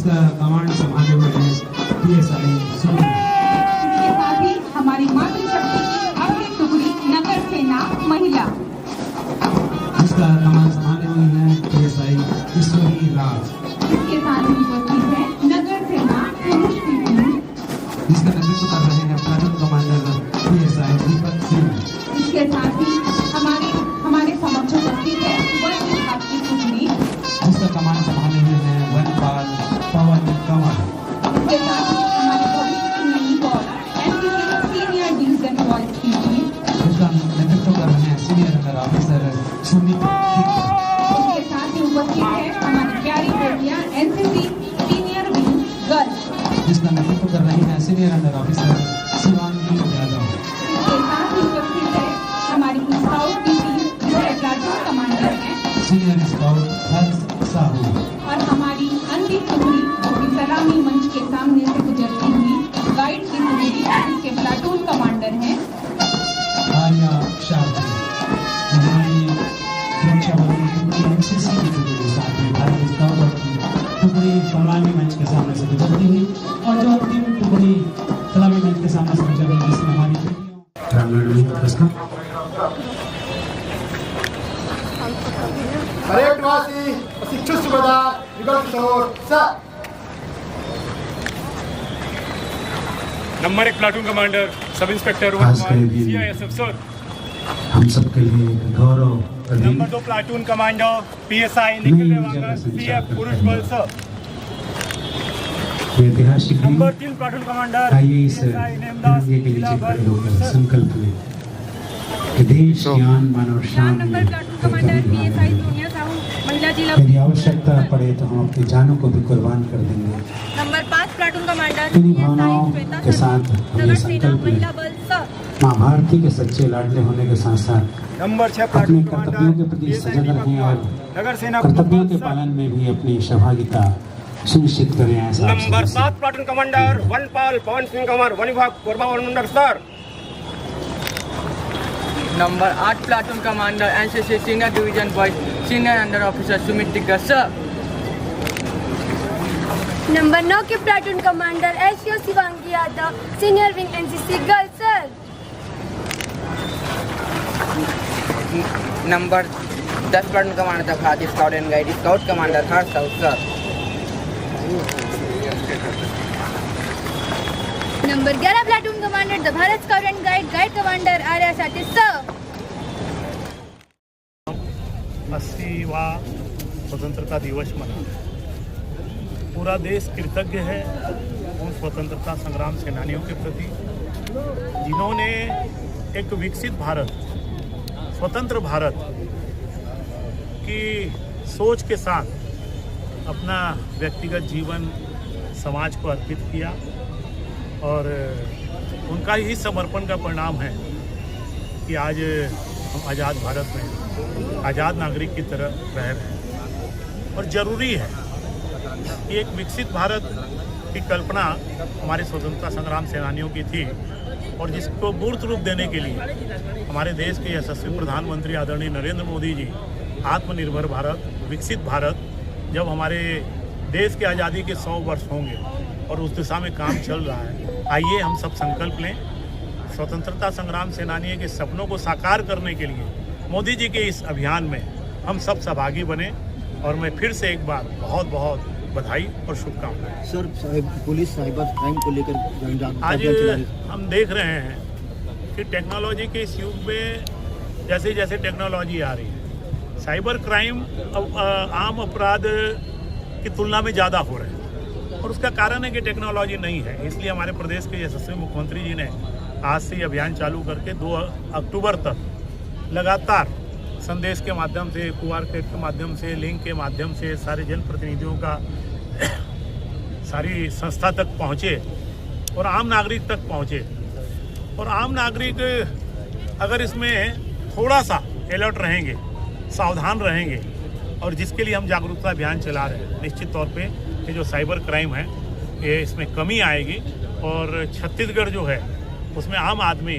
जिसका कमांड संभाले हुए हैं PSI सुनील। इसके साथ ही हमारी मातृशक्ति की अग्नि टुकड़ी नगर सेना महिला, जिसका कमांड संभाले हुए हैं PSI ईश्वरी राज। इसके साथ ही उपस्थित है नगर सेना पुरुष टीम, जिसका नेतृत्व कर रहे हैं platoon commander PSI Deepak Singh. इसके साथ ही हमारे समक्ष उपस्थित है वन विभाग की टुकड़ी, जिसका कमांड संभाले हुए हैं वनपाल पवन कंवर। इसके साथ ही हमारे भविष्य की नई ball NCC senior division ball की टीम, जिसका नेतृत्व कर रहे हैं सीनियर अंडर ऑफिसर सुमित तिक। इसके साथ ही उपस्थित है हमारी प्यारी बेटियां NCC सीनियर विंग गर्ल्स, जिसका नेतृत्व कर रही हैं senior under officer Shivangi Yadav. इसके साथ ही उपस्थित है हमारी स्काउट की टीम, जिसके प्लाटून कमांडर हैं सीनियर स्काउट हर्ष साहू। और हमारी अंतिम टुकड़ी जो कि सलामी मंच के सामने से गुजरती हुई गाइड की टुकड़ी, जिसके प्लाटून कमांडर हैं आर्या शाह। हमारी सुरक्षा बलों की टुकड़ी NCC की टुकड़ी, साथ ही भारतीय स्काउट की टुकड़ी सलामी मंच के सामने से गुजरती हुई, और जो अंतिम टुकड़ी सलामी मंच के सामने से गुजर रही है, जिसमें हमारी परेड निवासी प्रशिक्षित सूबेदार Yugal Kishore sir. Number 1 platoon commander sub inspector आज के दिन CISF सर। हम सबके लिए गौरव का दिन। Number 2 platoon commander PSI Nikhil Rewangan CF पुरुष बल सर। ये ऐतिहासिक दिन। नंबर 3 प्लाटून कमांडर आइए इस PSI नेमदास तिरंगे के नीचे जिला खड़े बल होकर सर। संकल्प लें कि देश ज्ञान मान और शान में number platoon commander PSI Sonia Sahu महिला जिला, यदि आवश्यकता पड़े तो हम अपनी जानों को भी कुर्बान कर देंगे। नंबर 5 प्लाटून कमांडर इन्हीं PSI भावनाओं श्वेता के साथ शर्मा, हम ये नगर सेना संकल्प लें महिला बल सर। माँ भारती के सच्चे लाडले होने के साथ साथ नंबर 6 अपने प्लाटून कर्तव्यों के प्रति कमांडर सजग रहें और नगर सेना कर्तव्यों के पालन में भी अपनी सहभागिता सुनिश्चित करें। ऐसा आप नंबर सभी से 7 प्लाटून कमांडर वनपाल पवन सिंह कंवर वन विभाग कोरबा मंडल sir. Number 8 platoon commander NCC senior division boys senior under officer Sumit Tik sir. Number 9 के platoon commander SO Shivangi Yadav senior wing NCC girls sir. Number 10 platoon commander Bharatiya scout and guide scout commander Harsh Sahu sir. Number 11 platoon commander the Bharat scout and guide commander Arya Sathe sir. 80वां स्वतंत्रता दिवस मना। पूरा देश कृतज्ञ है उन स्वतंत्रता संग्राम सेनानियों के प्रति जिन्होंने एक विकसित भारत, स्वतंत्र भारत की सोच के साथ अपना व्यक्तिगत जीवन समाज को अर्पित किया, और उनका ही समर्पण का परिणाम है कि आज हम आज़ाद भारत में आज़ाद नागरिक की तरह रह रहे हैं। और ज़रूरी है कि एक विकसित भारत की कल्पना हमारे स्वतंत्रता संग्राम सेनानियों की थी, और जिसको मूर्त रूप देने के लिए हमारे देश के यशस्वी प्रधानमंत्री आदरणीय नरेंद्र मोदी जी आत्मनिर्भर भारत, विकसित भारत, जब हमारे देश की आज़ादी के 100 वर्ष होंगे और उस दिशा में काम चल रहा है, आइए हम सब संकल्प लें स्वतंत्रता संग्राम सेनानियों के सपनों को साकार करने के लिए मोदी जी के इस अभियान में हम सब सहभागी बने। और मैं फिर से एक बार बहुत बहुत बधाई और शुभकामनाएं। सर पुलिस साइबर क्राइम को लेकर आज हम देख रहे हैं कि टेक्नोलॉजी के इस युग में जैसे जैसे टेक्नोलॉजी आ रही है, साइबर क्राइम आम अपराध की तुलना में ज़्यादा हो रहे हैं, और उसका कारण है कि टेक्नोलॉजी नहीं है। इसलिए हमारे प्रदेश के यशस्वी मुख्यमंत्री जी ने आज से ये अभियान चालू करके 2 अक्टूबर तक लगातार संदेश के माध्यम से, QR कोड के माध्यम से, लिंक के माध्यम से सारे जनप्रतिनिधियों का सारी संस्था तक पहुँचे और आम नागरिक तक पहुँचे। और आम नागरिक अगर इसमें थोड़ा सा अलर्ट रहेंगे, सावधान रहेंगे, और जिसके लिए हम जागरूकता अभियान चला रहे हैं, निश्चित तौर पे ये जो साइबर क्राइम है ये इसमें कमी आएगी। और छत्तीसगढ़ जो है उसमें आम आदमी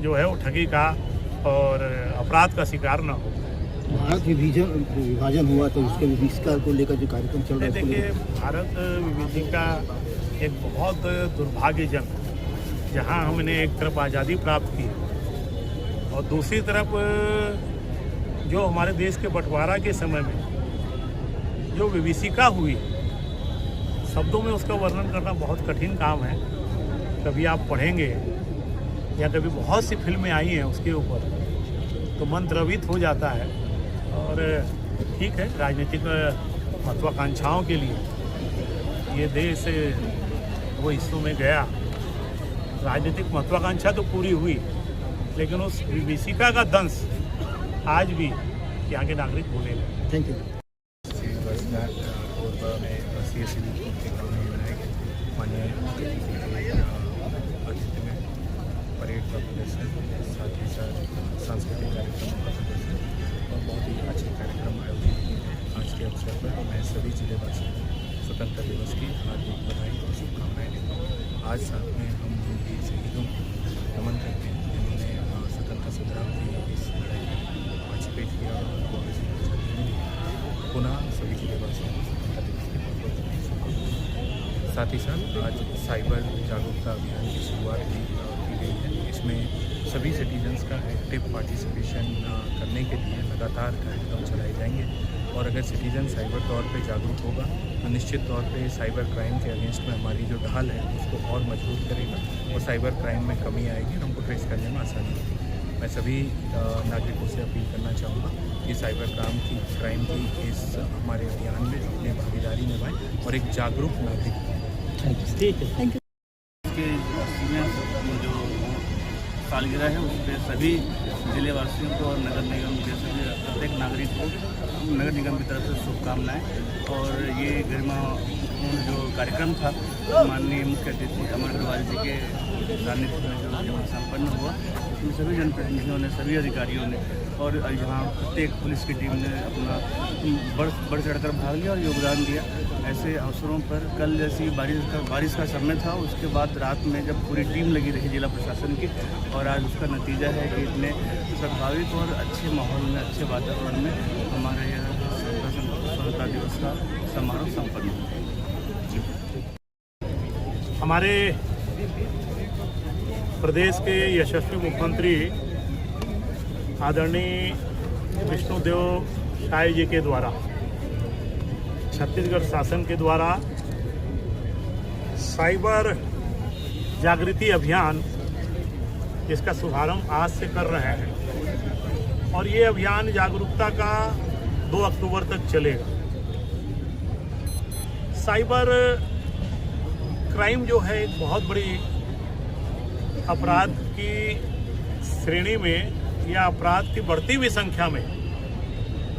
जो है वो ठगी का और अपराध का शिकार न हो। भारत विभाजन हुआ तो उसके विभिषिका को लेकर जो कार्यक्रम चल रहा है, देखिए, भारत विभिषिका एक बहुत दुर्भाग्यजनक, जहां हमने एक तरफ आज़ादी प्राप्त की और दूसरी तरफ जो हमारे देश के बंटवारा के समय में जो विभिषिका हुई, शब्दों में उसका वर्णन करना बहुत कठिन काम है। कभी आप पढ़ेंगे या कभी बहुत सी फिल्में आई हैं उसके ऊपर तो मन द्रवित हो जाता है। और ठीक है, राजनीतिक महत्वाकांक्षाओं के लिए ये देश वो हिस्सों में गया, राजनीतिक महत्वाकांक्षा तो पूरी हुई, लेकिन उस विभिषिका का दंश आज भी यहाँ के नागरिक भूलेंगे। Thank you. परेड का प्रदर्शन, साथ ही साथ सांस्कृतिक कार्यक्रमों का प्रदर्शन और बहुत ही अच्छे कार्यक्रम आयोजित किए हैं। आज के अवसर पर मैं सभी जिलेवासियों को स्वतंत्रता दिवस की हार्दिक बधाई और शुभकामनाएं देता हूँ। आज साथ में हम भी शहीदों को नमन करते हैं जिन्होंने स्वतंत्रता संग्राम की इस लड़ाई में पार्टिसिपेट किया और उनको पुनः सभी जिलेवासियों को स्वतंत्रता दिवस की बहुत बहुत बधाई शुभकामनाएं। साथ ही साथ आज साइबर जागरूकता अभियान की शुरुआत भी की गई है। इसमें सभी सिटीजन्स का एक्टिव पार्टिसिपेशन करने के लिए लगातार कार्यक्रम चलाए जाएंगे और अगर सिटीजन साइबर तौर पे जागरूक होगा तो निश्चित तौर पे साइबर क्राइम के अगेंस्ट में हमारी जो ढाल है उसको और मजबूत करेगा और साइबर क्राइम में कमी आएगी और हमको ट्रेस करने में आसानी होगी। मैं सभी नागरिकों से अपील करना चाहूँगा कि साइबर क्राइम की इस हमारे अभियान में अपनी भागीदारी निभाएं और एक जागरूक नागरिक बनें। ठीक है, थैंक यू। के जो सालगिरह है उस पर सभी जिलेवासियों को और नगर निगम के सभी प्रत्येक नागरिक को नगर निगम की तरफ से शुभकामनाएं। और ये गरिमापूर्ण जो कार्यक्रम था माननीय मुख्य अतिथि अमर अग्रवाल जी के सानिध्य में जो संपन्न हुआ, उसमें सभी जनप्रतिनिधियों ने, सभी अधिकारियों ने और यहाँ प्रत्येक पुलिस की टीम ने अपना बढ़ चढ़कर भाग लिया और योगदान दिया। ऐसे अवसरों पर कल जैसी बारिश का समय था, उसके बाद रात में जब पूरी टीम लगी रही जिला प्रशासन की और आज उसका नतीजा है कि इतने स्वाभाविक और अच्छे माहौल में, अच्छे वातावरण में हमारे यहाँ स्वतंत्रता दिवस का समारोह संपन्न हुआ। हमारे प्रदेश के यशस्वी मुख्यमंत्री आदरणीय विष्णुदेव साय जी के द्वारा, छत्तीसगढ़ शासन के द्वारा साइबर जागृति अभियान जिसका शुभारंभ आज से कर रहे हैं और ये अभियान जागरूकता का 2 अक्टूबर तक चलेगा। साइबर क्राइम जो है एक बहुत बड़ी अपराध की श्रेणी में या अपराध की बढ़ती हुई संख्या में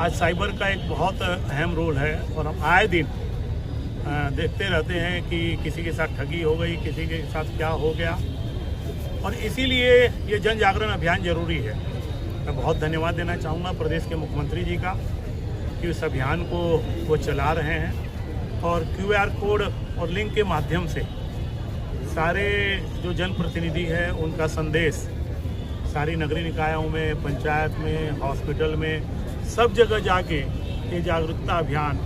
आज साइबर का एक बहुत अहम रोल है और हम आए दिन देखते रहते हैं कि किसी के साथ ठगी हो गई, किसी के साथ क्या हो गया और इसीलिए ये जन जागरण अभियान जरूरी है। मैं बहुत धन्यवाद देना चाहूँगा प्रदेश के मुख्यमंत्री जी का कि इस अभियान को वो चला रहे हैं और QR कोड और लिंक के माध्यम से सारे जो जनप्रतिनिधि हैं उनका संदेश सारी नगरीय निकायों में, पंचायत में, हॉस्पिटल में, सब जगह जाके ये जागरूकता अभियान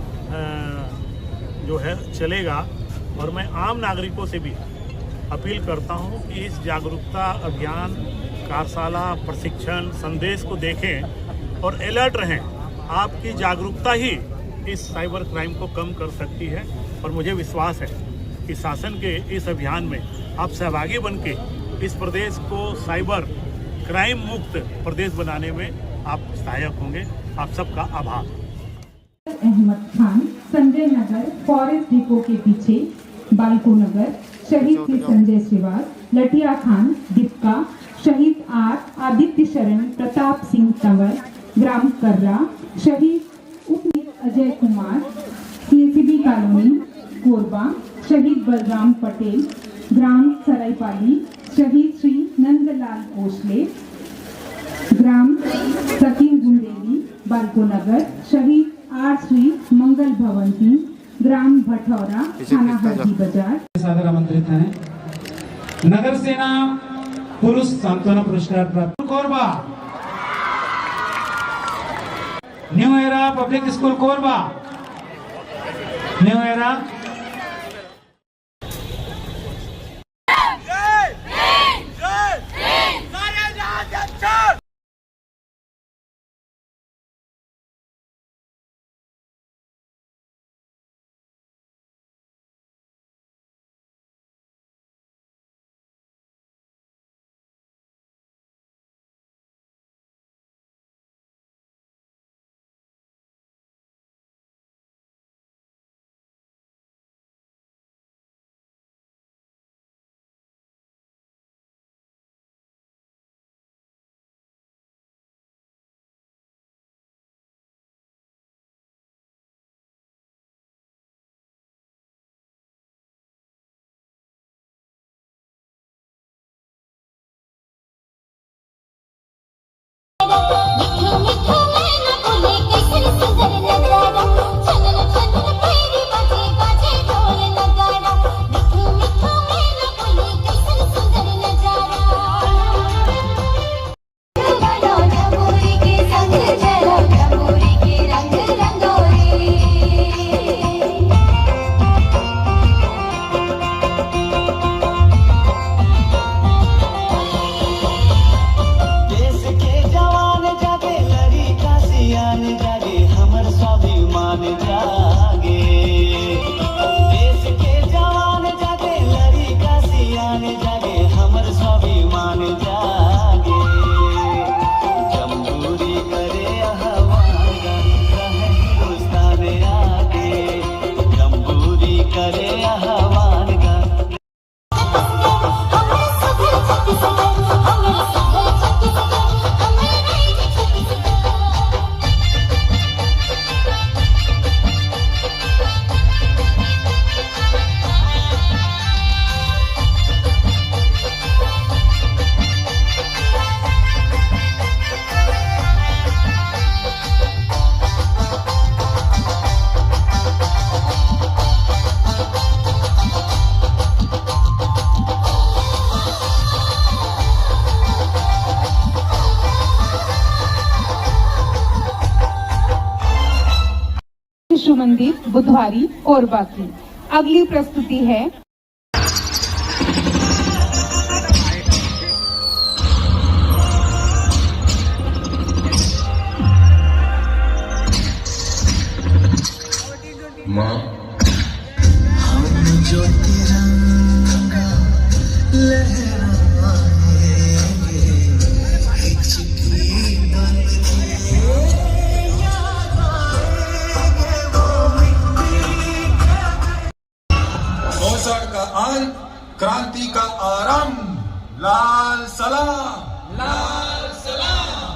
जो है चलेगा। और मैं आम नागरिकों से भी अपील करता हूं कि इस जागरूकता अभियान, कार्यशाला, प्रशिक्षण, संदेश को देखें और अलर्ट रहें। आपकी जागरूकता ही इस साइबर क्राइम को कम कर सकती है और मुझे विश्वास है कि शासन के इस अभियान में आप सहभागी बनके इस प्रदेश को साइबर क्राइम मुक्त प्रदेश बनाने में आप सहायक होंगे। आप सबका आभार। अहमद खान, संजय नगर फॉरेस्ट डिपो के पीछे, बालको नगर, शहीद श्री संजय श्रीवास, लटिया खान, दीपका, शहीद आर आदित्य शरण प्रताप सिंह तंवर, ग्राम कर्रा, शहीद उपनीत अजय कुमार, CCB कॉलोनी कोरबा, शहीद बलराम पटेल, ग्राम सरायपाली, शहीद श्री नंदलाल ओसले, ग्राम सकीन गुंडेली, बालको नगर, शहीद आर श्री मंगल भवंती, ग्राम भटौरा, थाना हरदी बाजार। सादर आमंत्रित हैं नगर सेना पुरुष सांत्वना पुरस्कार प्राप्त Korba. New era public school Korba, new era. शिशु मंदिर बुधवारी और बाकी। अगली प्रस्तुति है माँ हम जो तिरंगा लहराएंगे हिचकी बन शोषण का अंत, क्रांति का आरंभ। लाल सलाम, लाल सलाम।